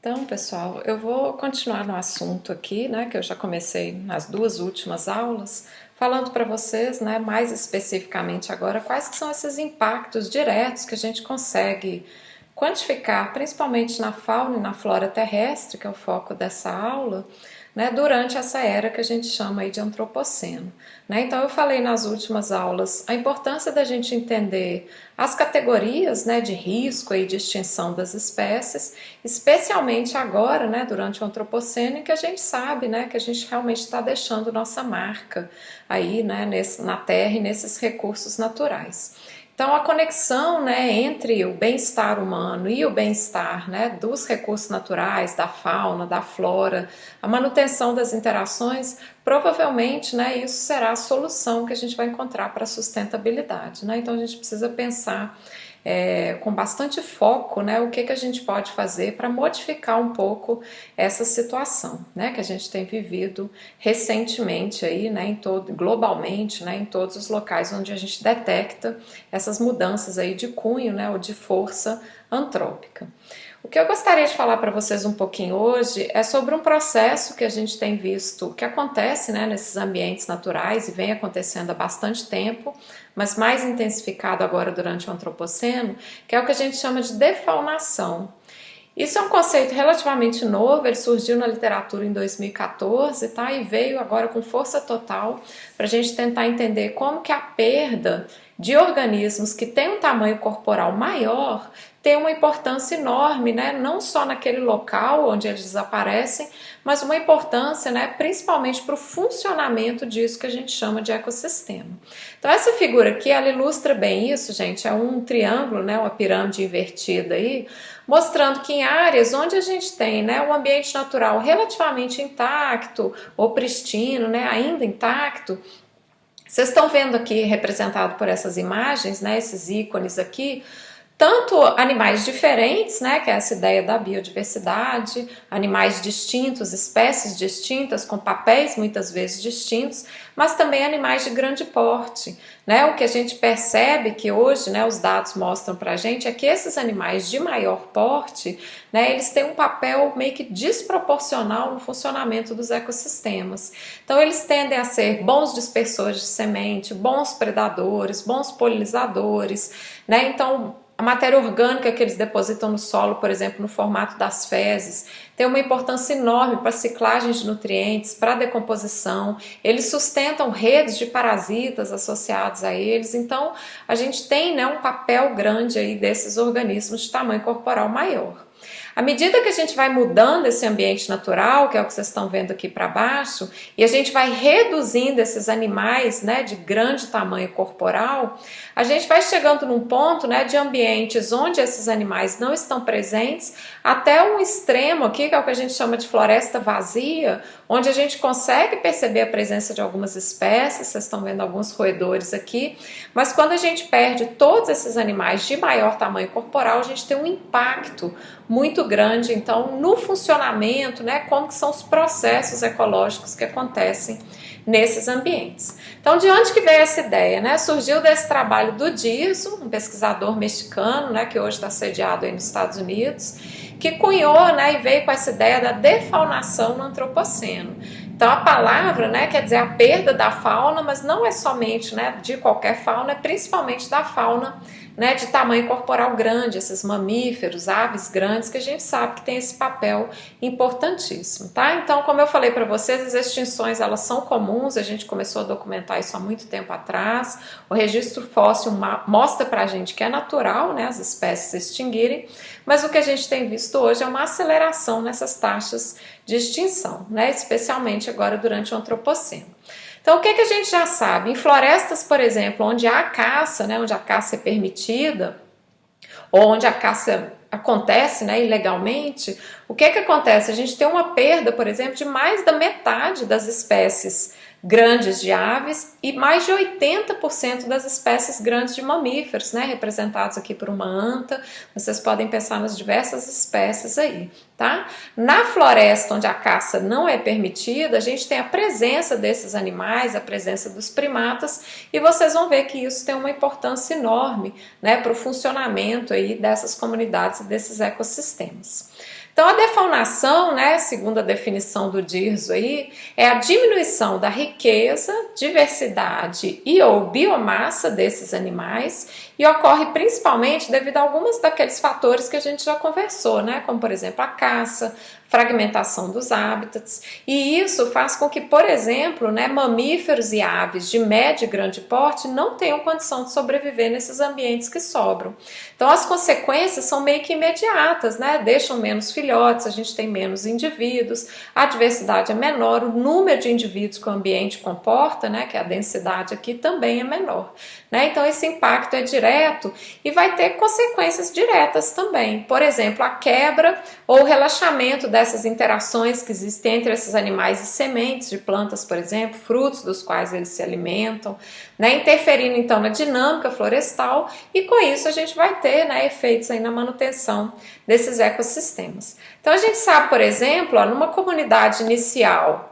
Então, pessoal, eu vou continuar no assunto aqui, né, que eu já comecei nas duas últimas aulas, falando para vocês, né, mais especificamente agora, quais que são esses impactos diretos que a gente consegue quantificar, principalmente na fauna e na flora terrestre, que é o foco dessa aula, né, durante essa era que a gente chama aí de antropoceno. Né? Então eu falei nas últimas aulas a importância da gente entender as categorias, né, de risco e de extinção das espécies, especialmente agora, né, durante o antropoceno, em que a gente sabe, né, que a gente realmente está deixando nossa marca aí, né, na Terra e nesses recursos naturais. Então, a conexão, né, entre o bem-estar humano e o bem-estar, né, dos recursos naturais, da fauna, da flora, a manutenção das interações, provavelmente, né, isso será a solução que a gente vai encontrar para a sustentabilidade. Né? Então, a gente precisa pensar com bastante foco, né, o que a gente pode fazer para modificar um pouco essa situação, né, que a gente tem vivido recentemente aí, né, globalmente, né, em todos os locais onde a gente detecta essas mudanças aí de cunho, né, ou de força antrópica. O que eu gostaria de falar para vocês um pouquinho hoje é sobre um processo que a gente tem visto que acontece, né, nesses ambientes naturais e vem acontecendo há bastante tempo, mas mais intensificado agora durante o antropoceno, que é o que a gente chama de defaunação. Isso é um conceito relativamente novo, ele surgiu na literatura em 2014, tá? E veio agora com força total para a gente tentar entender como que a perda de organismos que têm um tamanho corporal maior tem uma importância enorme, né? Não só naquele local onde eles desaparecem, mas uma importância, né, principalmente para o funcionamento disso que a gente chama de ecossistema. Então essa figura aqui, ela ilustra bem isso, gente, é um triângulo, né, uma pirâmide invertida aí, mostrando que em áreas onde a gente tem, né, um ambiente natural relativamente intacto ou pristino, né, ainda intacto, vocês estão vendo aqui representado por essas imagens, né, esses ícones aqui, tanto animais diferentes, né, que é essa ideia da biodiversidade, animais distintos, espécies distintas, com papéis muitas vezes distintos, mas também animais de grande porte. Né? O que a gente percebe que hoje, né, os dados mostram para a gente é que esses animais de maior porte, né, eles têm um papel meio que desproporcional no funcionamento dos ecossistemas. Então eles tendem a ser bons dispersores de semente, bons predadores, bons polinizadores, né? Então a matéria orgânica que eles depositam no solo, por exemplo, no formato das fezes, tem uma importância enorme para a ciclagem de nutrientes, para a decomposição. Eles sustentam redes de parasitas associados a eles. Então, a gente tem, né, um papel grande aí desses organismos de tamanho corporal maior. À medida que a gente vai mudando esse ambiente natural, que é o que vocês estão vendo aqui para baixo, e a gente vai reduzindo esses animais, né, de grande tamanho corporal, a gente vai chegando num ponto, né, de ambientes onde esses animais não estão presentes, até um extremo aqui, que é o que a gente chama de floresta vazia, onde a gente consegue perceber a presença de algumas espécies, vocês estão vendo alguns roedores aqui, mas quando a gente perde todos esses animais de maior tamanho corporal, a gente tem um impacto muito grande, então, no funcionamento, né, como que são os processos ecológicos que acontecem nesses ambientes. Então, de onde que veio essa ideia? Né? Surgiu desse trabalho do Dirso, um pesquisador mexicano, né, que hoje está sediado aí nos Estados Unidos, que cunhou, né, e veio com essa ideia da defaunação no antropoceno. Então a palavra, né, quer dizer a perda da fauna, mas não é somente, né, de qualquer fauna, é principalmente da fauna, né, de tamanho corporal grande, esses mamíferos, aves grandes, que a gente sabe que tem esse papel importantíssimo, tá? Então, como eu falei para vocês, as extinções, elas são comuns, a gente começou a documentar isso há muito tempo atrás, o registro fóssil mostra pra gente que é natural, né, as espécies se extinguirem, mas o que a gente tem visto hoje é uma aceleração nessas taxas de extinção, né, especialmente agora durante o antropoceno. Então, o que a gente já sabe? Em florestas, por exemplo, onde há caça, né, onde a caça é permitida, ou onde a caça acontece, né, ilegalmente, o que acontece? A gente tem uma perda, por exemplo, de mais da metade das espécies grandes de aves e mais de 80% das espécies grandes de mamíferos, né, representados aqui por uma anta. Vocês podem pensar nas diversas espécies aí, tá? Na floresta onde a caça não é permitida, a gente tem a presença desses animais, a presença dos primatas, e vocês vão ver que isso tem uma importância enorme, né, para o funcionamento aí dessas comunidades e desses ecossistemas. Então a defaunação, né, segundo a definição do Dirzo aí, é a diminuição da riqueza, diversidade e ou biomassa desses animais, e ocorre principalmente devido a alguns daqueles fatores que a gente já conversou, né, como por exemplo a caça, fragmentação dos hábitats, e isso faz com que, por exemplo, né, mamíferos e aves de médio e grande porte não tenham condição de sobreviver nesses ambientes que sobram. Então as consequências são meio que imediatas, né? Deixam menos filhotes, a gente tem menos indivíduos, a diversidade é menor, o número de indivíduos que o ambiente comporta, né, que a densidade aqui também é menor, né? Então esse impacto é direto e vai ter consequências diretas também. Por exemplo, a quebra ou relaxamento dessas interações que existem entre esses animais e sementes de plantas, por exemplo, frutos dos quais eles se alimentam, né, interferindo então na dinâmica florestal, e com isso a gente vai ter, né, efeitos aí na manutenção desses ecossistemas. Então a gente sabe, por exemplo, ó, numa comunidade inicial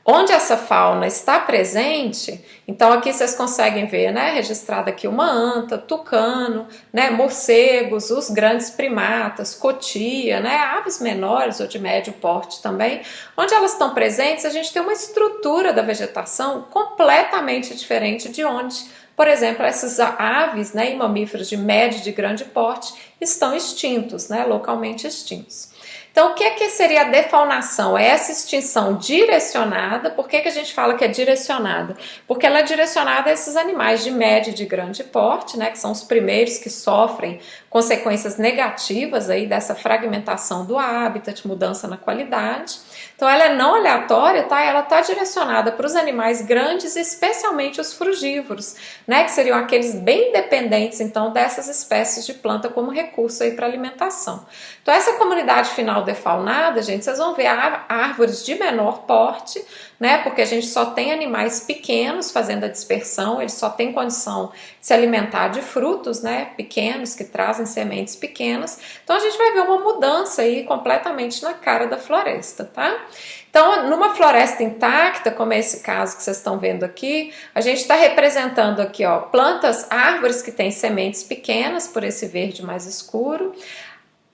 onde essa fauna está presente, então aqui vocês conseguem ver, né, registrada aqui uma anta, tucano, né, morcegos, os grandes primatas, cotia, né, aves menores ou de médio porte também, onde elas estão presentes, a gente tem uma estrutura da vegetação completamente diferente de onde, por exemplo, essas aves, né, e mamíferos de médio e de grande porte estão extintos, né, localmente extintos. Então, o que seria a defaunação? É essa extinção direcionada. Por que a gente fala que é direcionada? Porque ela é direcionada a esses animais de médio e de grande porte, né, que são os primeiros que sofrem consequências negativas aí dessa fragmentação do hábitat, mudança na qualidade. Então ela é não aleatória, tá? Ela está direcionada para os animais grandes, especialmente os frugívoros, né, que seriam aqueles bem dependentes então dessas espécies de planta como recurso aí para alimentação. Então essa comunidade final defaunada, gente, vocês vão ver árvores de menor porte, né, porque a gente só tem animais pequenos fazendo a dispersão, eles só têm condição de se alimentar de frutos, né, pequenos, que trazem sementes pequenas. Então a gente vai ver uma mudança aí completamente na cara da floresta, tá? Então, numa floresta intacta, como é esse caso que vocês estão vendo aqui, a gente está representando aqui, ó, plantas, árvores que têm sementes pequenas, por esse verde mais escuro,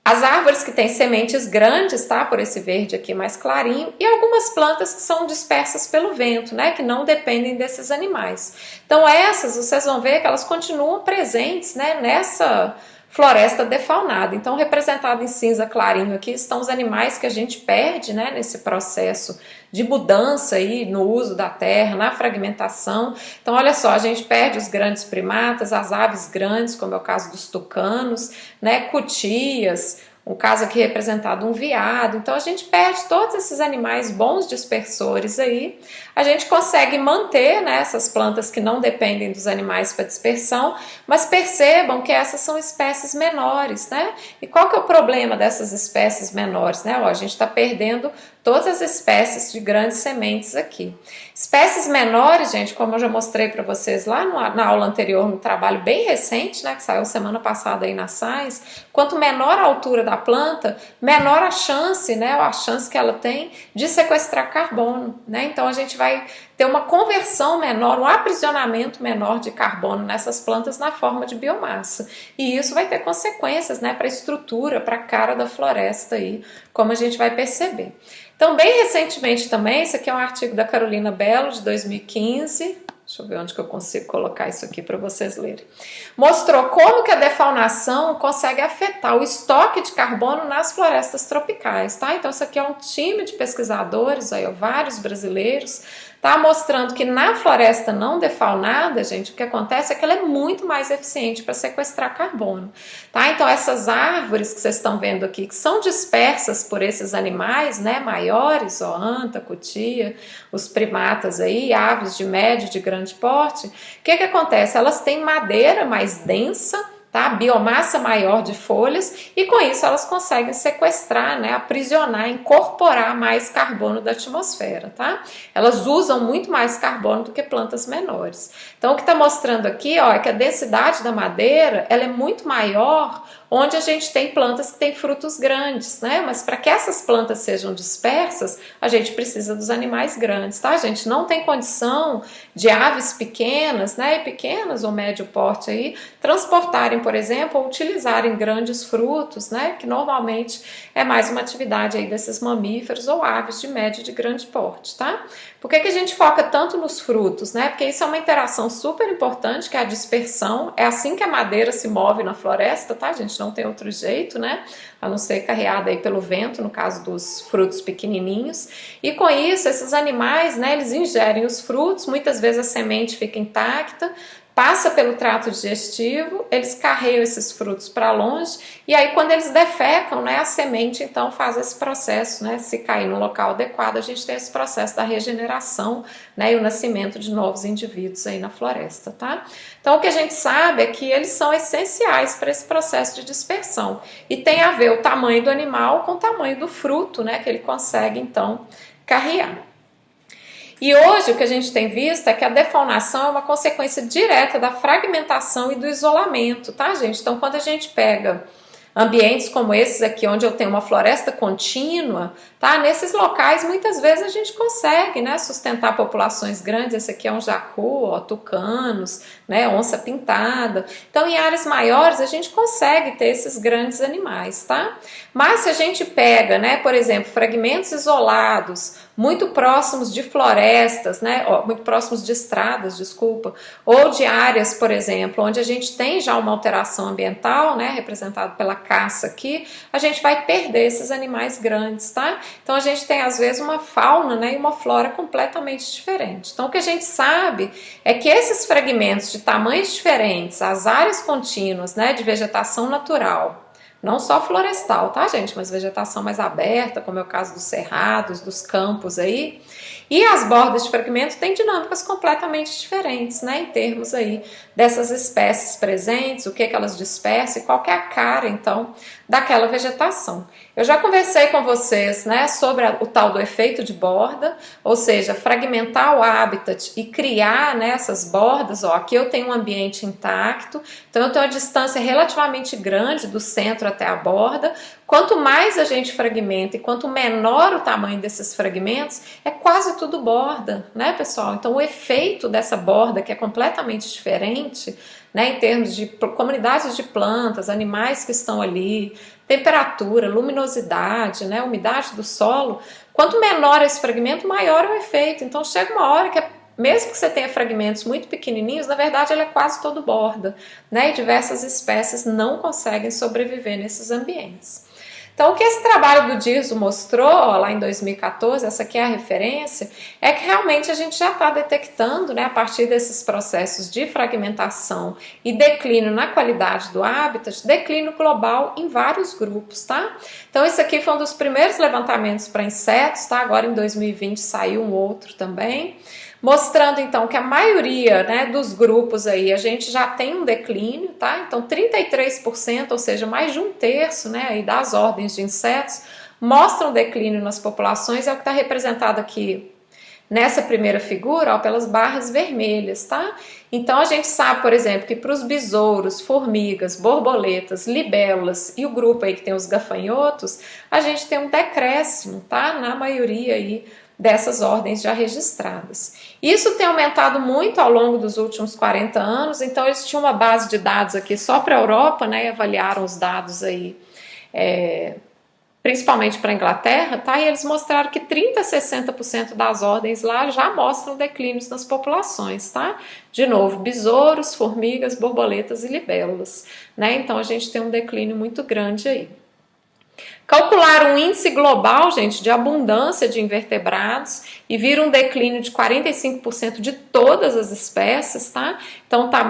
as árvores que têm sementes grandes, tá? Por esse verde aqui mais clarinho, e algumas plantas que são dispersas pelo vento, né? Que não dependem desses animais. Então essas, vocês vão ver que elas continuam presentes, né? Nessa floresta defaunada. Então, representado em cinza clarinho aqui estão os animais que a gente perde, né? Nesse processo de mudança aí no uso da terra, na fragmentação. Então, olha só, a gente perde os grandes primatas, as aves grandes, como é o caso dos tucanos, né? Cutias, um caso aqui representado um veado. Então a gente perde todos esses animais bons dispersores aí. A gente consegue manter, né, essas plantas que não dependem dos animais para dispersão, mas percebam que essas são espécies menores, né? E qual que é o problema dessas espécies menores, né? Ó, a gente está perdendo todas as espécies de grandes sementes aqui. Espécies menores, gente, como eu já mostrei para vocês lá na aula anterior, no trabalho bem recente, né, que saiu semana passada aí na Science, quanto menor a altura da planta, menor a chance, né, a chance que ela tem de sequestrar carbono, né? Então a gente vai ter uma conversão menor, um aprisionamento menor de carbono nessas plantas na forma de biomassa. E isso vai ter consequências, né, para a estrutura, para a cara da floresta aí, como a gente vai perceber. Então, bem recentemente também, esse aqui é um artigo da Carolina Bello, de 2015, deixa eu ver onde que eu consigo colocar isso aqui para vocês lerem. Mostrou como que a defaunação consegue afetar o estoque de carbono nas florestas tropicais, tá? Então, isso aqui é um time de pesquisadores, aí, vários brasileiros, tá mostrando que na floresta não defaunada, gente, o que acontece é que ela é muito mais eficiente para sequestrar carbono, tá? Então essas árvores que vocês estão vendo aqui, que são dispersas por esses animais, né, maiores, ó, anta, cutia, os primatas aí, aves de médio, de grande porte, o que acontece? Elas têm madeira mais densa, tá? Biomassa maior de folhas, e com isso elas conseguem sequestrar, né, aprisionar, incorporar mais carbono da atmosfera, tá? Elas usam muito mais carbono do que plantas menores. Então o que está mostrando aqui, ó, é que a densidade da madeira ela é muito maior onde a gente tem plantas que têm frutos grandes, né? Mas para que essas plantas sejam dispersas, a gente precisa dos animais grandes, tá? A gente não tem condição de aves pequenas, né, pequenas ou médio porte aí, transportarem, por por exemplo, a utilizarem grandes frutos, né, que normalmente é mais uma atividade aí desses mamíferos ou aves de médio e de grande porte, tá? Por que a gente foca tanto nos frutos, né? Porque isso é uma interação super importante, que é a dispersão. É assim que a madeira se move na floresta, tá, gente? Não tem outro jeito, né? A não ser carreada aí pelo vento, no caso dos frutos pequenininhos. E com isso, esses animais, né, eles ingerem os frutos, muitas vezes a semente fica intacta, passa pelo trato digestivo, eles carregam esses frutos para longe, e aí quando eles defecam, né, a semente então faz esse processo, né, se cair no local adequado, a gente tem esse processo da regeneração, né, e o nascimento de novos indivíduos aí na floresta, tá? Então o que a gente sabe é que eles são essenciais para esse processo de dispersão, e tem a ver o tamanho do animal com o tamanho do fruto, né, que ele consegue então carregar. E hoje o que a gente tem visto é que a defaunação é uma consequência direta da fragmentação e do isolamento, tá, gente? Então, quando a gente pega ambientes como esses aqui, onde eu tenho uma floresta contínua, tá? Nesses locais, muitas vezes a gente consegue, né, sustentar populações grandes. Esse aqui é um jacu, ó, tucanos, né, onça pintada. Então, em áreas maiores, a gente consegue ter esses grandes animais, tá? Mas se a gente pega, né, por exemplo, fragmentos isolados, muito próximos de florestas, né, muito próximos de estradas, desculpa, ou de áreas, por exemplo, onde a gente tem já uma alteração ambiental, né, representado pela caça aqui, a gente vai perder esses animais grandes, tá? Então a gente tem às vezes uma fauna, né, e uma flora completamente diferente. Então o que a gente sabe é que esses fragmentos de tamanhos diferentes, as áreas contínuas, né, de vegetação natural, não só florestal, tá, gente? Mas vegetação mais aberta, como é o caso dos cerrados, dos campos aí. E as bordas de fragmento têm dinâmicas completamente diferentes, né? Em termos aí dessas espécies presentes, o que elas dispersam e qual que é a cara, então, daquela vegetação. Eu já conversei com vocês, né, sobre o tal do efeito de borda, ou seja, fragmentar o habitat e criar, né, essas bordas. Ó, aqui eu tenho um ambiente intacto, então eu tenho uma distância relativamente grande do centro até a borda. Quanto mais a gente fragmenta e quanto menor o tamanho desses fragmentos, é quase tudo borda, né, pessoal? Então o efeito dessa borda, que é completamente diferente, né, em termos de comunidades de plantas, animais que estão ali, temperatura, luminosidade, né, umidade do solo, quanto menor esse fragmento, maior é o efeito. Então chega uma hora que mesmo que você tenha fragmentos muito pequenininhos, na verdade ela é quase todo borda, né, e diversas espécies não conseguem sobreviver nesses ambientes. Então, o que esse trabalho do Dirzo mostrou, ó, lá em 2014, essa aqui é a referência, é que realmente a gente já está detectando, né, a partir desses processos de fragmentação e declínio na qualidade do habitat, declínio global em vários grupos, tá? Então, esse aqui foi um dos primeiros levantamentos para insetos, tá? Agora em 2020 saiu um outro também, mostrando então que a maioria, né, dos grupos aí a gente já tem um declínio, tá? Então 33%, ou seja, mais de um terço, né, aí das ordens de insetos mostram declínio nas populações, é o que está representado aqui nessa primeira figura, ó, pelas barras vermelhas, tá? Então a gente sabe, por exemplo, que para os besouros, formigas, borboletas, libélulas e o grupo aí que tem os gafanhotos, a gente tem um decréscimo, tá? Na maioria aí dessas ordens já registradas. Isso tem aumentado muito ao longo dos últimos 40 anos, então eles tinham uma base de dados aqui só para a Europa, né, e avaliaram os dados aí, principalmente para a Inglaterra, tá? E eles mostraram que 30 a 60% das ordens lá já mostram declínios nas populações, tá? De novo, besouros, formigas, borboletas e libélulas, né? Então a gente tem um declínio muito grande aí. Calcular um índice global, gente, de abundância de invertebrados e vira um declínio de 45% de todas as espécies, tá? Então tá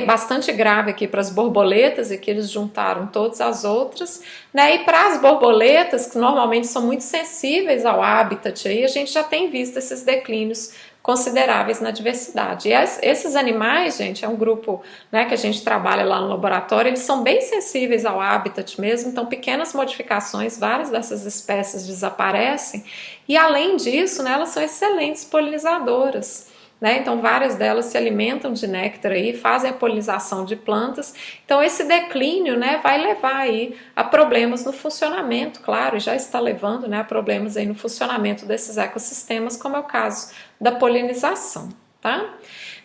bastante grave aqui para as borboletas, e que eles juntaram todas as outras, né? E para as borboletas, que normalmente são muito sensíveis ao habitat, aí a gente já tem visto esses declínios consideráveis na diversidade. E esses animais, gente, é um grupo, né, que a gente trabalha lá no laboratório, eles são bem sensíveis ao habitat mesmo, então pequenas modificações, várias dessas espécies desaparecem, e além disso, né, elas são excelentes polinizadoras. Né? Então várias delas se alimentam de néctar aí, fazem a polinização de plantas. Então esse declínio, né, vai levar aí a problemas no funcionamento, claro, e já está levando, né, a problemas aí no funcionamento desses ecossistemas, como é o caso da polinização, tá?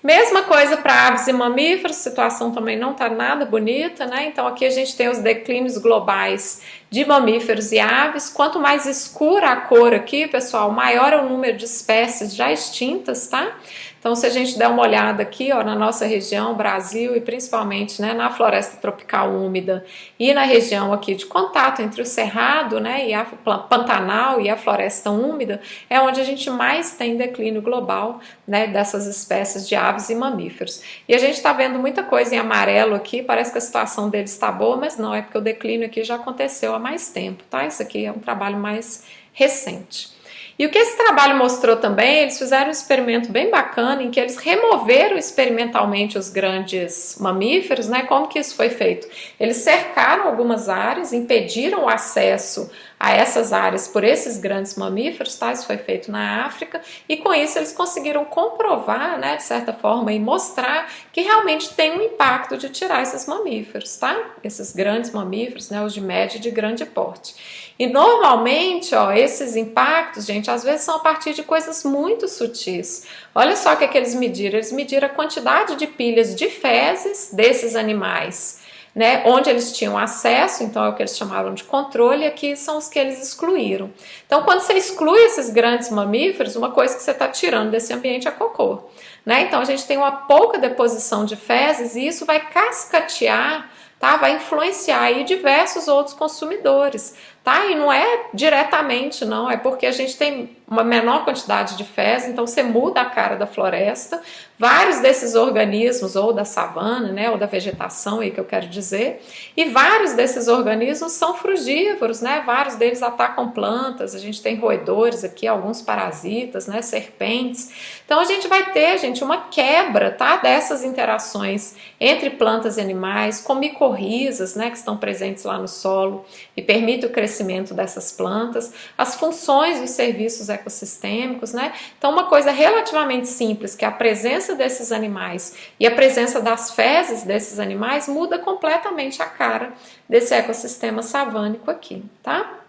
Mesma coisa para aves e mamíferos, a situação também não está nada bonita, né? Então aqui a gente tem os declínios globais de mamíferos e aves. Quanto mais escura a cor aqui, pessoal, maior é o número de espécies já extintas, tá? Então, se a gente der uma olhada aqui, ó, na nossa região, Brasil, e principalmente, né, na floresta tropical úmida e na região aqui de contato entre o cerrado, né, e a Pantanal e a floresta úmida, é onde a gente mais tem declínio global, né, dessas espécies de aves e mamíferos. E a gente está vendo muita coisa em amarelo aqui, parece que a situação deles está boa, mas não, é porque o declínio aqui já aconteceu há mais tempo, tá? Isso aqui é um trabalho mais recente. E o que esse trabalho mostrou também, eles fizeram um experimento bem bacana em que eles removeram experimentalmente os grandes mamíferos, né? Como que isso foi feito? Eles cercaram algumas áreas, impediram o acesso a essas áreas por esses grandes mamíferos, tá? Isso foi feito na África, e com isso eles conseguiram comprovar, né, de certa forma, e mostrar que realmente tem um impacto de tirar esses mamíferos, tá? Esses grandes mamíferos, né, os de médio e de grande porte. E normalmente, ó, esses impactos, gente, às vezes são a partir de coisas muito sutis. Olha só o que é que eles mediram. Eles mediram a quantidade de pilhas de fezes desses animais, né, onde eles tinham acesso, então é o que eles chamaram de controle, e aqui são os que eles excluíram. Então, quando você exclui esses grandes mamíferos, uma coisa que você está tirando desse ambiente é cocô, né? Então, a gente tem uma pouca deposição de fezes e isso vai cascatear, tá? Vai influenciar aí diversos outros consumidores, tá? E não é diretamente, não, é porque a gente tem uma menor quantidade de fezes, então você muda a cara da floresta. Vários desses organismos, ou da savana, né, ou da vegetação, aí que eu quero dizer, e vários desses organismos são frugívoros, né? Vários deles atacam plantas, a gente tem roedores aqui, alguns parasitas, né, serpentes. Então a gente vai ter, gente, uma quebra, tá, dessas interações entre plantas e animais, com micorrizas, né, que estão presentes lá no solo e permitem o crescimento dessas plantas, as funções dos serviços ecossistêmicos, né? Então uma coisa relativamente simples, que é a presença desses animais e a presença das fezes desses animais muda completamente a cara desse ecossistema savânico aqui, tá?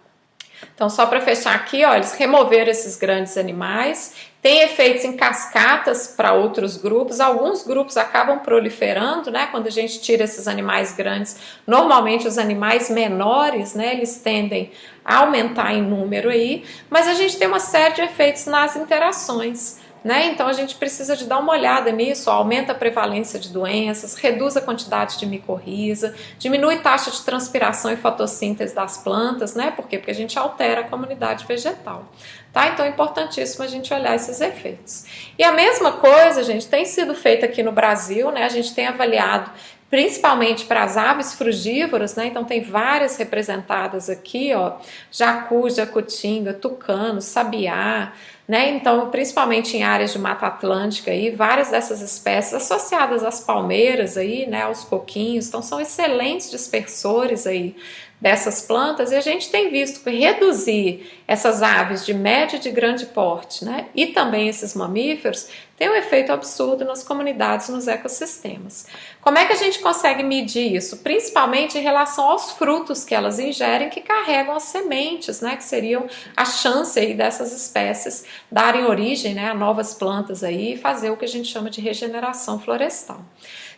Então, só para fechar aqui, ó, eles removeram esses grandes animais, tem efeitos em cascatas para outros grupos, alguns grupos acabam proliferando, né? Quando a gente tira esses animais grandes, normalmente os animais menores, né, eles tendem a aumentar em número aí, mas a gente tem uma série de efeitos nas interações, né? Então a gente precisa de dar uma olhada nisso, ó, aumenta a prevalência de doenças, reduz a quantidade de micorriza, diminui a taxa de transpiração e fotossíntese das plantas, né? Por quê? Porque a gente altera a comunidade vegetal, tá? Então é importantíssimo a gente olhar esses efeitos. E a mesma coisa, gente, tem sido feita aqui no Brasil, né? A gente tem avaliado principalmente para as aves frugívoras, né? Então tem várias representadas aqui, ó, jacu, jacutinga, tucano, sabiá, né? Então, principalmente em áreas de Mata Atlântica aí, várias dessas espécies associadas às palmeiras aí, né, aos coquinhos, então são excelentes dispersores aí dessas plantas, e a gente tem visto que reduzir essas aves de médio e de grande porte, né, e também esses mamíferos, tem um efeito absurdo nas comunidades, nos ecossistemas. Como é que a gente consegue medir isso? Principalmente em relação aos frutos que elas ingerem, que carregam as sementes, né, que seriam a chance aí dessas espécies darem origem, né, a novas plantas aí e fazer o que a gente chama de regeneração florestal.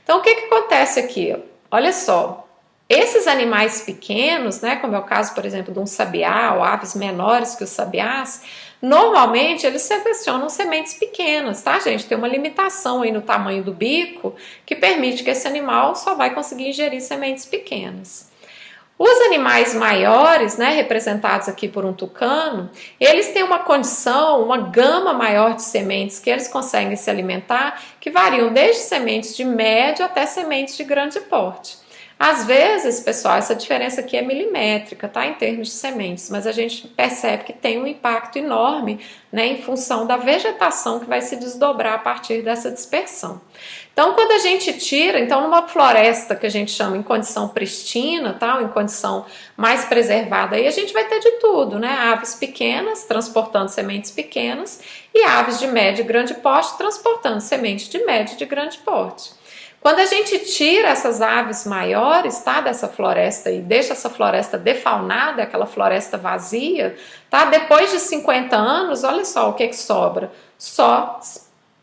Então, o que acontece aqui? Olha só, esses animais pequenos, né, como é o caso, por exemplo, de um sabiá ou aves menores que os sabiás, normalmente eles selecionam sementes pequenas, tá, gente? Tem uma limitação aí no tamanho do bico que permite que esse animal só vai conseguir ingerir sementes pequenas. Os animais maiores, né, representados aqui por um tucano, eles têm uma condição, uma gama maior de sementes que eles conseguem se alimentar, que variam desde sementes de médio até sementes de grande porte. Às vezes, pessoal, essa diferença aqui é milimétrica, tá? Em termos de sementes, mas a gente percebe que tem um impacto enorme, né, em função da vegetação que vai se desdobrar a partir dessa dispersão. Então, quando a gente tira, então numa floresta que a gente chama em condição pristina, tá? Ou em condição mais preservada, aí a gente vai ter de tudo, né? Aves pequenas transportando sementes pequenas e aves de médio e grande porte transportando sementes de médio e de grande porte. Quando a gente tira essas aves maiores, tá, dessa floresta e deixa essa floresta defaunada, aquela floresta vazia, tá, depois de 50 anos, olha só o que sobra. Só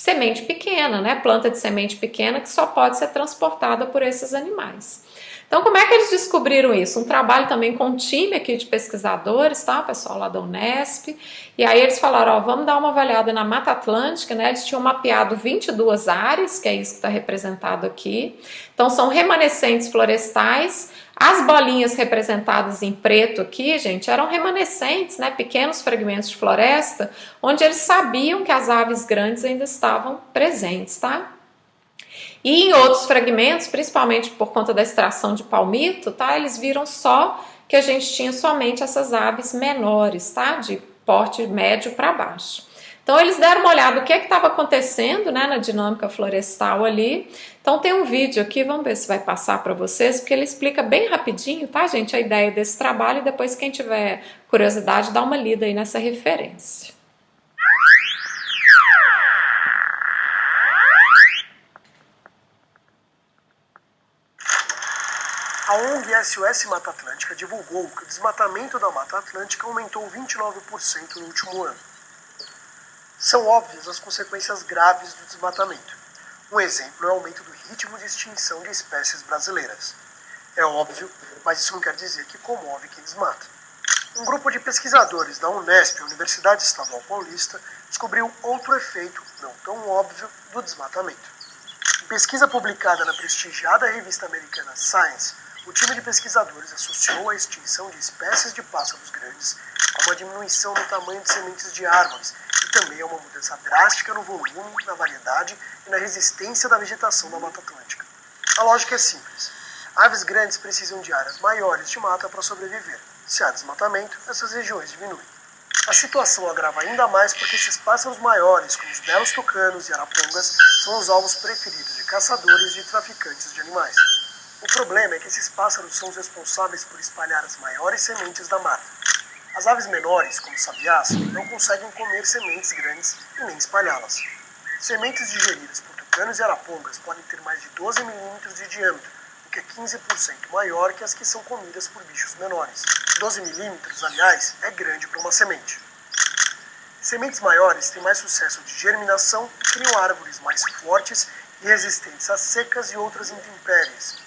semente pequena, né? Planta de semente pequena que só pode ser transportada por esses animais. Então, como é que eles descobriram isso? Um trabalho também com um time aqui de pesquisadores, tá? O pessoal lá da Unesp. E aí eles falaram, ó, vamos dar uma olhada na Mata Atlântica, né? Eles tinham mapeado 22 áreas, que é isso que está representado aqui. Então, são remanescentes florestais. As bolinhas representadas em preto aqui, gente, eram remanescentes, né? Pequenos fragmentos de floresta, onde eles sabiam que as aves grandes ainda estavam presentes, tá? E em outros fragmentos, principalmente por conta da extração de palmito, tá? Eles viram só que a gente tinha somente essas aves menores, tá? De porte médio para baixo. Então eles deram uma olhada no que estava acontecendo, né, na dinâmica florestal ali. Então tem um vídeo aqui, vamos ver se vai passar para vocês, porque ele explica bem rapidinho, tá, gente, a ideia desse trabalho, e depois quem tiver curiosidade dá uma lida aí nessa referência. A ONG SOS Mata Atlântica divulgou que o desmatamento da Mata Atlântica aumentou 29% no último ano. São óbvias as consequências graves do desmatamento. Um exemplo é o aumento do ritmo de extinção de espécies brasileiras. É óbvio, mas isso não quer dizer que comove quem desmata. Um grupo de pesquisadores da Unesp, Universidade Estadual Paulista, descobriu outro efeito, não tão óbvio, do desmatamento. Em pesquisa publicada na prestigiada revista americana Science, o time de pesquisadores associou a extinção de espécies de pássaros grandes a uma diminuição no tamanho de sementes de árvores e também a uma mudança drástica no volume, na variedade e na resistência da vegetação da Mata Atlântica. A lógica é simples. Aves grandes precisam de áreas maiores de mata para sobreviver. Se há desmatamento, essas regiões diminuem. A situação agrava ainda mais porque esses pássaros maiores, como os belos tucanos e arapongas, são os alvos preferidos de caçadores e de traficantes de animais. O problema é que esses pássaros são os responsáveis por espalhar as maiores sementes da mata. As aves menores, como sabiás, não conseguem comer sementes grandes e nem espalhá-las. Sementes digeridas por tucanos e arapongas podem ter mais de 12 milímetros de diâmetro, o que é 15% maior que as que são comidas por bichos menores. 12 milímetros, aliás, é grande para uma semente. Sementes maiores têm mais sucesso de germinação e criam árvores mais fortes e resistentes a secas e outras intempéries.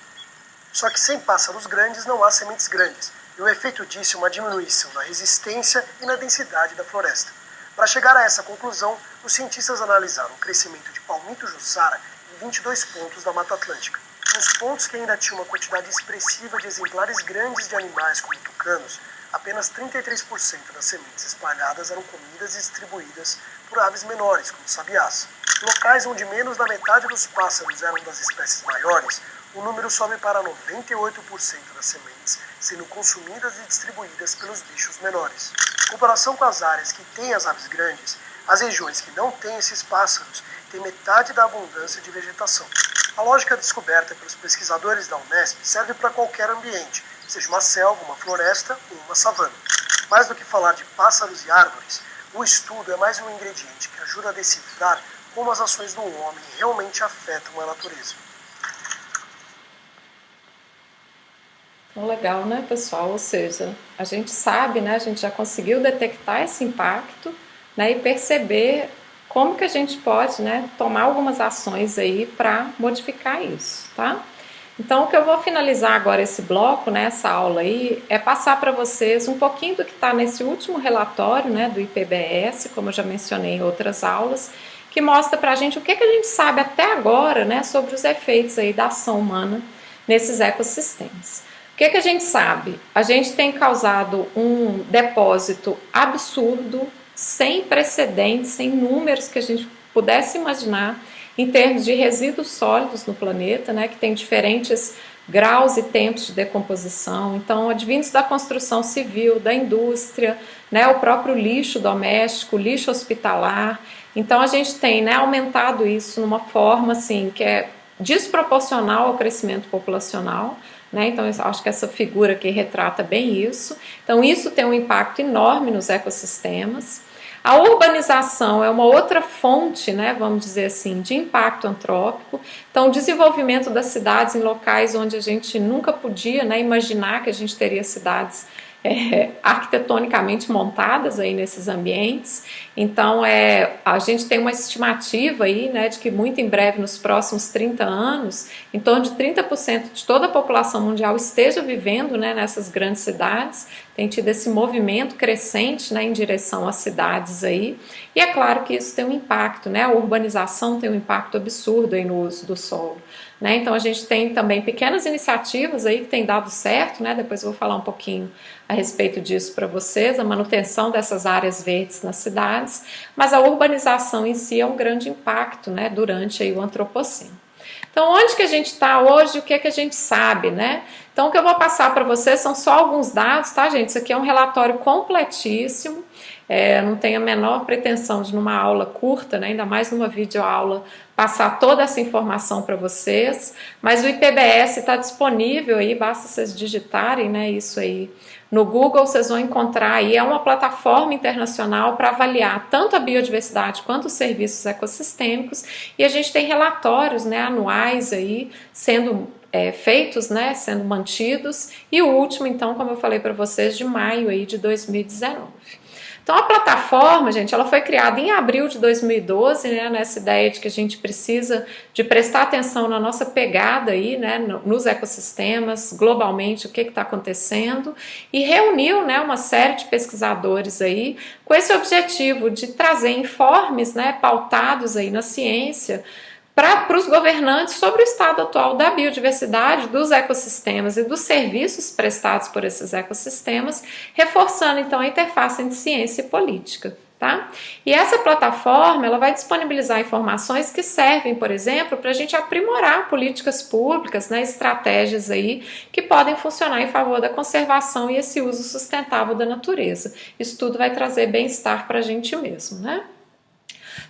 Só que sem pássaros grandes não há sementes grandes, e o efeito disso é uma diminuição na resistência e na densidade da floresta. Para chegar a essa conclusão, os cientistas analisaram o crescimento de palmito jussara em 22 pontos da Mata Atlântica. Nos pontos que ainda tinham uma quantidade expressiva de exemplares grandes de animais como tucanos, apenas 33% das sementes espalhadas eram comidas e distribuídas por aves menores, como sabiás. Locais onde menos da metade dos pássaros eram das espécies maiores, o número sobe para 98% das sementes sendo consumidas e distribuídas pelos bichos menores. Em comparação com as áreas que têm as aves grandes, as regiões que não têm esses pássaros têm metade da abundância de vegetação. A lógica descoberta pelos pesquisadores da Unesp serve para qualquer ambiente, seja uma selva, uma floresta ou uma savana. Mais do que falar de pássaros e árvores, o estudo é mais um ingrediente que ajuda a decifrar como as ações do homem realmente afetam a natureza. Legal, né, pessoal? Ou seja, a gente sabe, né, a gente já conseguiu detectar esse impacto, né, e perceber como que a gente pode, né, tomar algumas ações aí para modificar isso, tá? Então, o que eu vou finalizar agora esse bloco, né, essa aula aí, é passar para vocês um pouquinho do que está nesse último relatório, né, do IPBES, como eu já mencionei em outras aulas, que mostra para a gente o que a gente sabe até agora, né, sobre os efeitos aí da ação humana nesses ecossistemas. O que a gente sabe? A gente tem causado um depósito absurdo, sem precedentes, sem números que a gente pudesse imaginar, em termos de resíduos sólidos no planeta, né, que tem diferentes graus e tempos de decomposição. Então, advindos da construção civil, da indústria, né, o próprio lixo doméstico, lixo hospitalar. Então, a gente tem, né, aumentado isso numa forma assim, que é desproporcional ao crescimento populacional. Né? Então, eu acho que essa figura aqui retrata bem isso. Então, isso tem um impacto enorme nos ecossistemas. A urbanização é uma outra fonte, né, vamos dizer assim, de impacto antrópico. Então, o desenvolvimento das cidades em locais onde a gente nunca podia, né, imaginar que a gente teria cidades arquitetonicamente montadas aí nesses ambientes. Então, a gente tem uma estimativa aí, né, de que muito em breve, nos próximos 30 anos, em torno de 30% de toda a população mundial esteja vivendo, né, nessas grandes cidades. Tem tido esse movimento crescente, né, em direção às cidades aí. E é claro que isso tem um impacto, né, a urbanização tem um impacto absurdo aí no uso do solo. Né? Então a gente tem também pequenas iniciativas aí que têm dado certo, né? Depois eu vou falar um pouquinho a respeito disso para vocês, a manutenção dessas áreas verdes nas cidades, mas a urbanização em si é um grande impacto, né, durante aí o antropoceno. Então, onde que a gente está hoje, o que é que a gente sabe, né? Então, o que eu vou passar para vocês são só alguns dados, tá, gente? Isso aqui é um relatório completíssimo, não tenho a menor pretensão de, numa aula curta, né, ainda mais numa videoaula, passar toda essa informação para vocês, mas o IPBS está disponível aí, basta vocês digitarem, né, isso aí no Google, vocês vão encontrar aí, é uma plataforma internacional para avaliar tanto a biodiversidade quanto os serviços ecossistêmicos, e a gente tem relatórios, né, anuais aí sendo feitos, né, sendo mantidos, e o último, então, como eu falei para vocês, de maio aí de 2019. Então a plataforma, gente, ela foi criada em abril de 2012, né, nessa ideia de que a gente precisa de prestar atenção na nossa pegada aí, né, nos ecossistemas, globalmente, o que está acontecendo, e reuniu, né, uma série de pesquisadores aí com esse objetivo de trazer informes, né, pautados aí na ciência, para os governantes sobre o estado atual da biodiversidade, dos ecossistemas e dos serviços prestados por esses ecossistemas, reforçando então a interface entre ciência e política. Tá? E essa plataforma ela vai disponibilizar informações que servem, por exemplo, para a gente aprimorar políticas públicas, né, estratégias aí que podem funcionar em favor da conservação e esse uso sustentável da natureza. Isso tudo vai trazer bem-estar para a gente mesmo, né?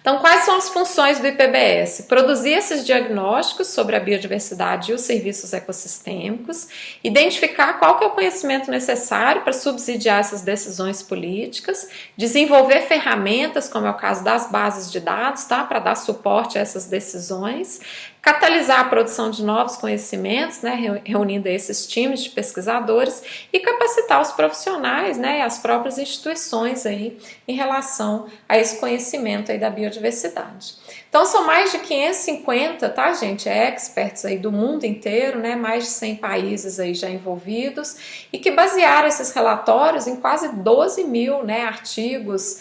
Então, quais são as funções do IPBS? Produzir esses diagnósticos sobre a biodiversidade e os serviços ecossistêmicos, identificar qual que é o conhecimento necessário para subsidiar essas decisões políticas, desenvolver ferramentas, como é o caso das bases de dados, tá? Para dar suporte a essas decisões, catalisar a produção de novos conhecimentos, né, reunindo esses times de pesquisadores e capacitar os profissionais, né, as próprias instituições aí em relação a esse conhecimento aí da biodiversidade. Então são mais de 550, tá, gente, experts aí do mundo inteiro, né, mais de 100 países aí já envolvidos e que basearam esses relatórios em quase 12 mil, né, artigos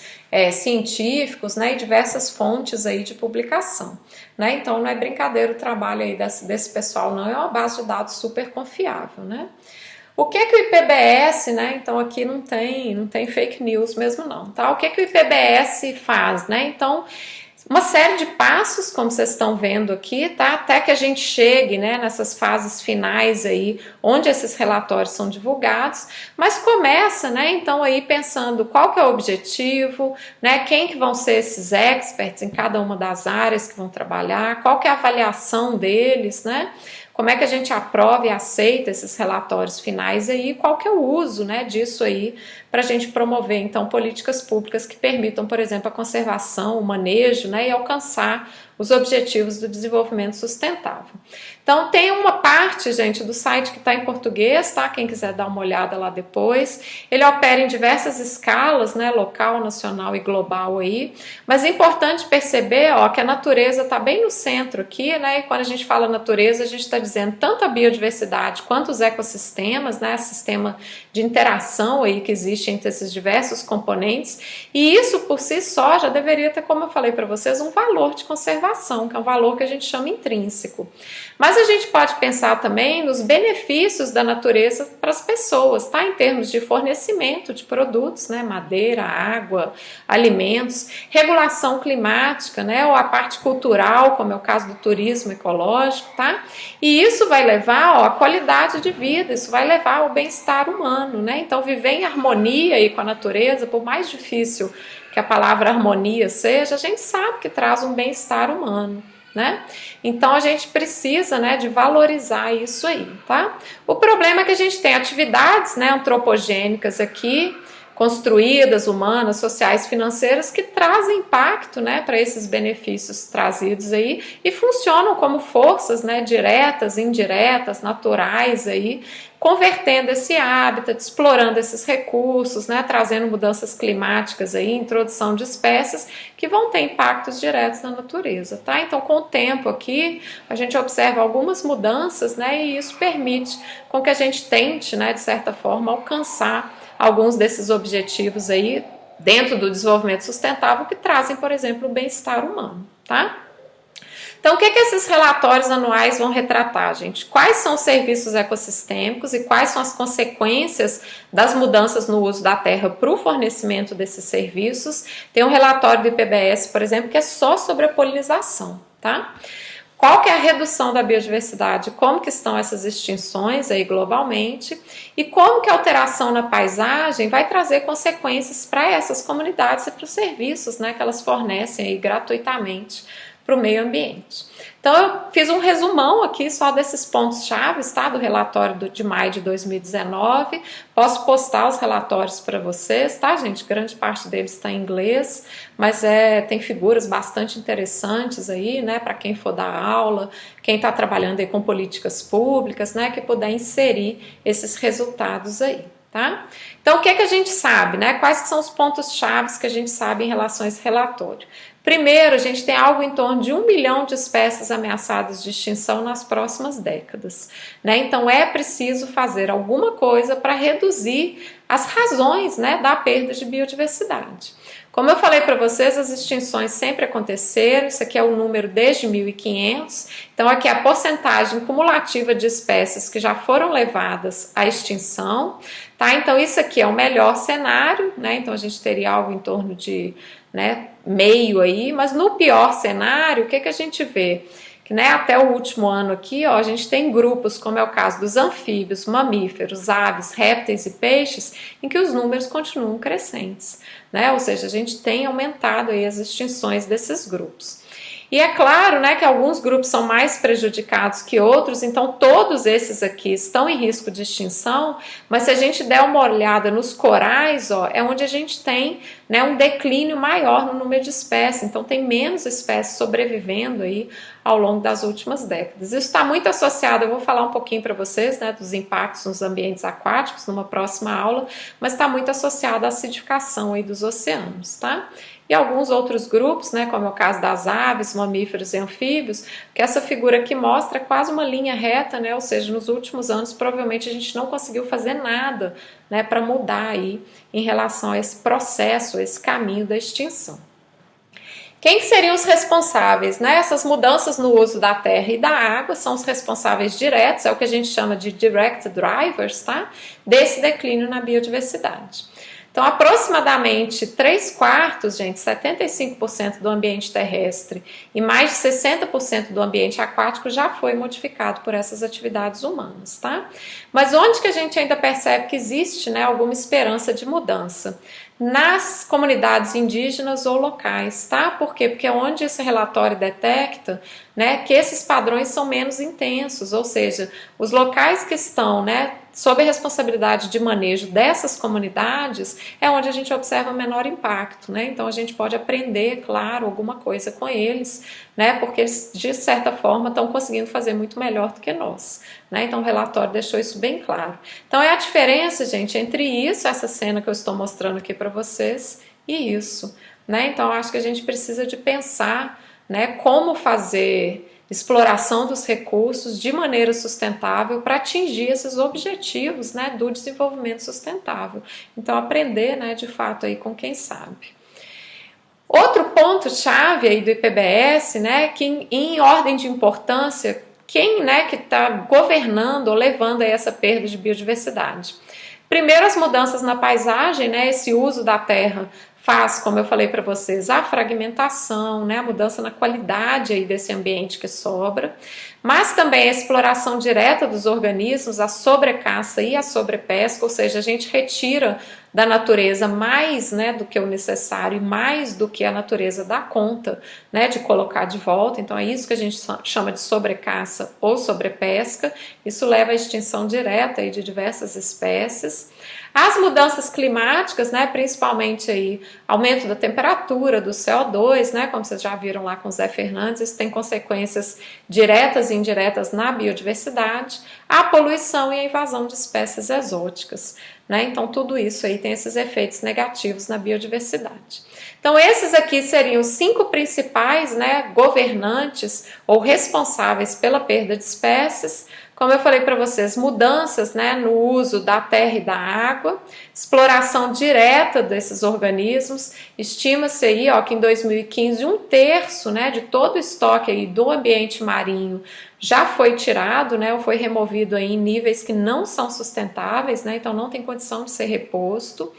científicos, né, e diversas fontes aí de publicação, né? Então não é brincadeira o trabalho aí desse pessoal, não, é uma base de dados super confiável, né? O que o IPBS, né? Então aqui não tem fake news mesmo não, tá? O que o IPBS faz, né? Então uma série de passos, como vocês estão vendo aqui, tá? Até que a gente chegue, né, nessas fases finais aí, onde esses relatórios são divulgados, mas começa, né, então aí pensando qual que é o objetivo, né, quem que vão ser esses experts em cada uma das áreas que vão trabalhar, qual que é a avaliação deles, né? Como é que a gente aprova e aceita esses relatórios finais aí, qual que é o uso, né, disso aí para a gente promover, então, políticas públicas que permitam, por exemplo, a conservação, o manejo, né, e alcançar os objetivos do desenvolvimento sustentável. Então, tem uma parte, gente, do site que está em português, tá? Quem quiser dar uma olhada lá depois. Ele opera em diversas escalas, né, local, nacional e global aí, mas é importante perceber, ó, que a natureza está bem no centro aqui, né, e quando a gente fala natureza, a gente está dizendo tanto a biodiversidade quanto os ecossistemas, né, sistema de interação aí que existe entre esses diversos componentes, e isso por si só já deveria ter, como eu falei para vocês, um valor de conservação, que é um valor que a gente chama intrínseco. Mas a gente pode pensar também nos benefícios da natureza para as pessoas, tá? Em termos de fornecimento de produtos, né? Madeira, água, alimentos, regulação climática, né? Ou a parte cultural, como é o caso do turismo ecológico, tá? E isso vai levar, ó, a qualidade de vida, isso vai levar ao bem-estar humano, né? Então viver em harmonia aí com a natureza, por mais difícil que a palavra harmonia seja, a gente sabe que traz um bem-estar humano, né? Então a gente precisa, né, de valorizar isso aí, tá? O problema é que a gente tem atividades, né, antropogênicas aqui, construídas, humanas, sociais, financeiras, que trazem impacto, né, para esses benefícios trazidos aí e funcionam como forças, né, diretas, indiretas, naturais aí, convertendo esse habitat, explorando esses recursos, né, trazendo mudanças climáticas aí, introdução de espécies que vão ter impactos diretos na natureza, tá? Então, com o tempo aqui, a gente observa algumas mudanças, né, e isso permite com que a gente tente, né, de certa forma, alcançar alguns desses objetivos aí dentro do desenvolvimento sustentável que trazem, por exemplo, o bem-estar humano, tá? Então, o que esses relatórios anuais vão retratar, gente? Quais são os serviços ecossistêmicos e quais são as consequências das mudanças no uso da terra para o fornecimento desses serviços? Tem um relatório do IPBS, por exemplo, que é só sobre a polinização, tá? Qual que é a redução da biodiversidade, como que estão essas extinções aí globalmente e como que a alteração na paisagem vai trazer consequências para essas comunidades e para os serviços, né, que elas fornecem aí gratuitamente para o meio ambiente. Então eu fiz um resumão aqui só desses pontos chaves, tá, do relatório de maio de 2019. Posso postar os relatórios para vocês, tá, gente? Grande parte deles está em inglês, mas tem figuras bastante interessantes aí, né, para quem for dar aula, quem está trabalhando aí com políticas públicas, né, que puder inserir esses resultados aí. Tá? Então, o que a gente sabe, né? Quais que são os pontos chaves que a gente sabe em relação a esse relatório? Primeiro, a gente tem algo em torno de 1 milhão de espécies ameaçadas de extinção nas próximas décadas, né? Então, é preciso fazer alguma coisa para reduzir as razões, né, da perda de biodiversidade. Como eu falei para vocês, as extinções sempre aconteceram, isso aqui é o número desde 1500, então aqui é a porcentagem cumulativa de espécies que já foram levadas à extinção, tá? Então isso aqui é o melhor cenário, né? Então a gente teria algo em torno de, né, meio aí, mas no pior cenário, o que a gente vê? Que, né, até o último ano aqui, ó, a gente tem grupos, como é o caso dos anfíbios, mamíferos, aves, répteis e peixes, em que os números continuam crescentes, né? Ou seja, a gente tem aumentado aí as extinções desses grupos. E é claro, né, que alguns grupos são mais prejudicados que outros, então todos esses aqui estão em risco de extinção, mas se a gente der uma olhada nos corais, ó, é onde a gente tem, né, um declínio maior no número de espécies, então tem menos espécies sobrevivendo aí ao longo das últimas décadas. Isso está muito associado, eu vou falar um pouquinho para vocês, né, dos impactos nos ambientes aquáticos numa próxima aula, mas está muito associado à acidificação aí dos oceanos, tá? E alguns outros grupos, né, como é o caso das aves, mamíferos e anfíbios, que essa figura aqui mostra quase uma linha reta, né, ou seja, nos últimos anos provavelmente a gente não conseguiu fazer nada, né, para mudar aí em relação a esse processo, esse caminho da extinção. Quem que seriam os responsáveis, né? Essas mudanças no uso da terra e da água são os responsáveis diretos, é o que a gente chama de direct drivers, tá? Desse declínio na biodiversidade. Então, aproximadamente 3/4, gente, 75% do ambiente terrestre e mais de 60% do ambiente aquático já foi modificado por essas atividades humanas, tá? Mas onde que a gente ainda percebe que existe, né, alguma esperança de mudança? Nas comunidades indígenas ou locais, tá? Por quê? Porque é onde esse relatório detecta, né, que esses padrões são menos intensos, ou seja, os locais que estão, né, sob a responsabilidade de manejo dessas comunidades é onde a gente observa menor impacto, né? Então a gente pode aprender, claro, alguma coisa com eles, né? Porque eles de certa forma estão conseguindo fazer muito melhor do que nós, né? Então o relatório deixou isso bem claro. Então é a diferença, gente, entre isso, essa cena que eu estou mostrando aqui para vocês e isso, né? Então eu acho que a gente precisa de pensar, né, como fazer exploração dos recursos de maneira sustentável para atingir esses objetivos, né, do desenvolvimento sustentável. Então aprender, né, de fato aí com quem sabe. Outro ponto chave aí do IPBS, né, que em ordem de importância, quem, né, que está governando ou levando a essa perda de biodiversidade? Primeiro, as mudanças na paisagem, né, esse uso da terra faz, como eu falei para vocês, a fragmentação, né, a mudança na qualidade aí desse ambiente que sobra, mas também a exploração direta dos organismos, a sobrecaça e a sobrepesca, ou seja, a gente retira da natureza mais, né, do que o necessário e mais do que a natureza dá conta, né, de colocar de volta. Então é isso que a gente chama de sobrecaça ou sobrepesca. Isso leva à extinção direta aí de diversas espécies. As mudanças climáticas, né, principalmente aí aumento da temperatura, do CO2, né, como vocês já viram lá com o Zé Fernandes, isso tem consequências diretas diretas e indiretas na biodiversidade, a poluição e a invasão de espécies exóticas, né? Então tudo isso aí tem esses efeitos negativos na biodiversidade. Então esses aqui seriam os 5 principais, né, governantes ou responsáveis pela perda de espécies. Como eu falei para vocês, mudanças, né, no uso da terra e da água, exploração direta desses organismos. Estima-se aí, ó, que em 2015 1/3, né, de todo o estoque aí do ambiente marinho já foi tirado, né, ou foi removido aí em níveis que não são sustentáveis, né, então não tem condição de ser reposto.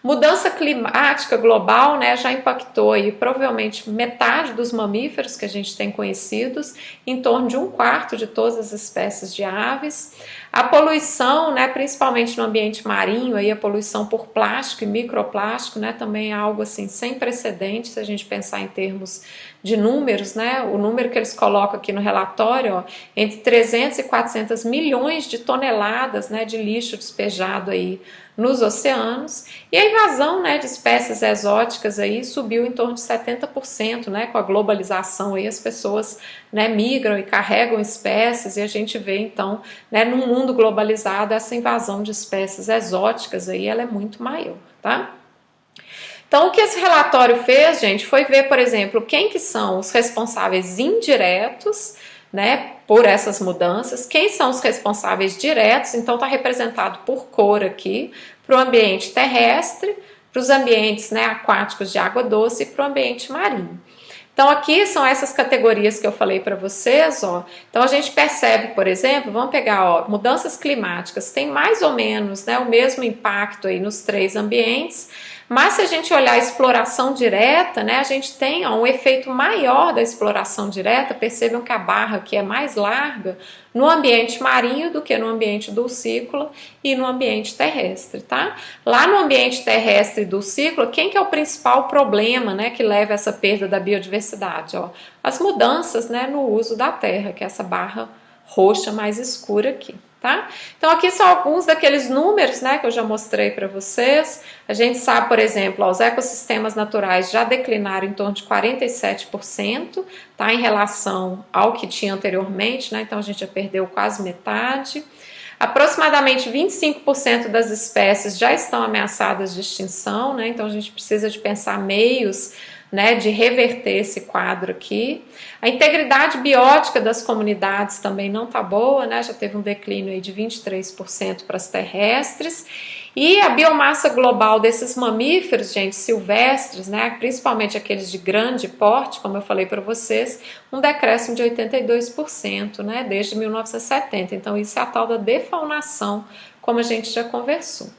Mudança climática global, né, já impactou aí provavelmente metade dos mamíferos que a gente tem conhecidos, em torno de 1/4 de todas as espécies de aves. A poluição, né, principalmente no ambiente marinho, aí a poluição por plástico e microplástico, né, também é algo assim sem precedentes se a gente pensar em termos de números, né, o número que eles colocam aqui no relatório, ó, entre 300 e 400 milhões de toneladas, né, de lixo despejado aí nos oceanos, e a invasão, né, de espécies exóticas aí subiu em torno de 70%, né, com a globalização aí as pessoas, né, migram e carregam espécies, e a gente vê então, né, num mundo globalizado essa invasão de espécies exóticas aí ela é muito maior, tá? Então o que esse relatório fez, gente, foi ver, por exemplo, quem que são os responsáveis indiretos, né, por essas mudanças, quem são os responsáveis diretos, então está representado por cor aqui, para o ambiente terrestre, para os ambientes, né, aquáticos de água doce e para o ambiente marinho. Então aqui são essas categorias que eu falei para vocês, ó. Então a gente percebe, por exemplo, vamos pegar, ó, mudanças climáticas, tem mais ou menos, né, o mesmo impacto aí nos 3 ambientes, mas se a gente olhar a exploração direta, né, a gente tem, ó, um efeito maior da exploração direta. Percebam que a barra aqui é mais larga no ambiente marinho do que no ambiente dulcícola e no ambiente terrestre, tá? Lá no ambiente terrestre e dulcícola, quem que é o principal problema, né, que leva a essa perda da biodiversidade? Ó, as mudanças, né, no uso da terra, que é essa barra roxa mais escura aqui. Tá? Então aqui são alguns daqueles números, né, que eu já mostrei para vocês. A gente sabe, por exemplo, ó, os ecossistemas naturais já declinaram em torno de 47%, tá, em relação ao que tinha anteriormente, né, então a gente já perdeu quase metade. Aproximadamente 25% das espécies já estão ameaçadas de extinção, né, então a gente precisa de pensar meios, né, de reverter esse quadro aqui. A integridade biótica das comunidades também não está boa, né, já teve um declínio aí de 23% para as terrestres. E a biomassa global desses mamíferos, gente, silvestres, né, principalmente aqueles de grande porte, como eu falei para vocês, um decréscimo de 82%, né, desde 1970. Então isso é a tal da defaunação, como a gente já conversou.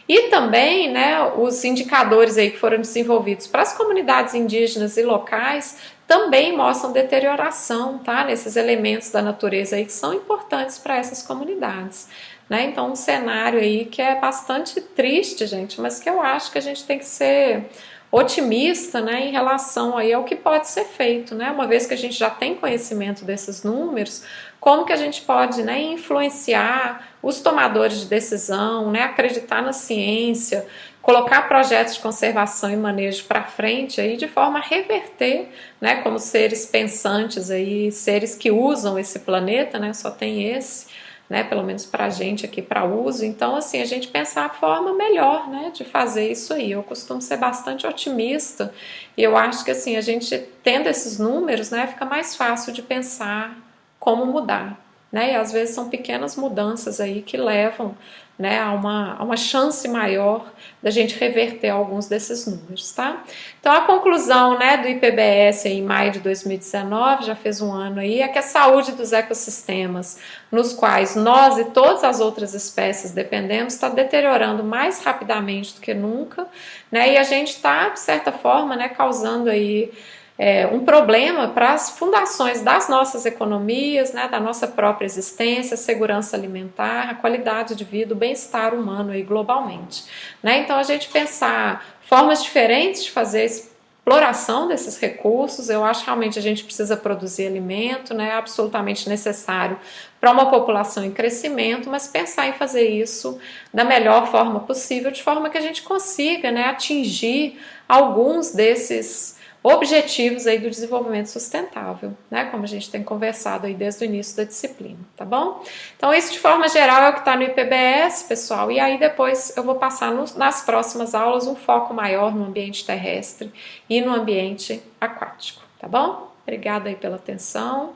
E também, né, os indicadores aí que foram desenvolvidos para as comunidades indígenas e locais também mostram deterioração, tá, nesses elementos da natureza aí que são importantes para essas comunidades, né? Então um cenário aí que é bastante triste, gente, mas que eu acho que a gente tem que ser otimista, né, em relação aí ao que pode ser feito, né? Uma vez que a gente já tem conhecimento desses números, como que a gente pode, né, influenciar os tomadores de decisão, né, acreditar na ciência, colocar projetos de conservação e manejo para frente aí de forma a reverter, né, como seres pensantes aí, seres que usam esse planeta, né, só tem esse, né, pelo menos para a gente aqui para uso. Então assim, a gente pensar a forma melhor, né, de fazer isso aí. Eu costumo ser bastante otimista e eu acho que assim, a gente tendo esses números, né, fica mais fácil de pensar como mudar, né, e às vezes são pequenas mudanças aí que levam, né, a uma chance maior da gente reverter alguns desses números, tá? Então a conclusão, né, do IPBES em maio de 2019, já fez um ano aí, é que a saúde dos ecossistemas nos quais nós e todas as outras espécies dependemos está deteriorando mais rapidamente do que nunca, né, e a gente está, de certa forma, né, causando aí um problema para as fundações das nossas economias, né, da nossa própria existência, segurança alimentar, a qualidade de vida, o bem-estar humano aí globalmente, né? Então a gente pensar formas diferentes de fazer exploração desses recursos, eu acho que realmente a gente precisa produzir alimento, né, é absolutamente necessário para uma população em crescimento, mas pensar em fazer isso da melhor forma possível, de forma que a gente consiga, né, atingir alguns desses objetivos aí do desenvolvimento sustentável, né? Como a gente tem conversado aí desde o início da disciplina, tá bom? Então, isso de forma geral é o que está no IPBS, pessoal, e aí depois eu vou passar nas próximas aulas um foco maior no ambiente terrestre e no ambiente aquático, tá bom? Obrigada aí pela atenção.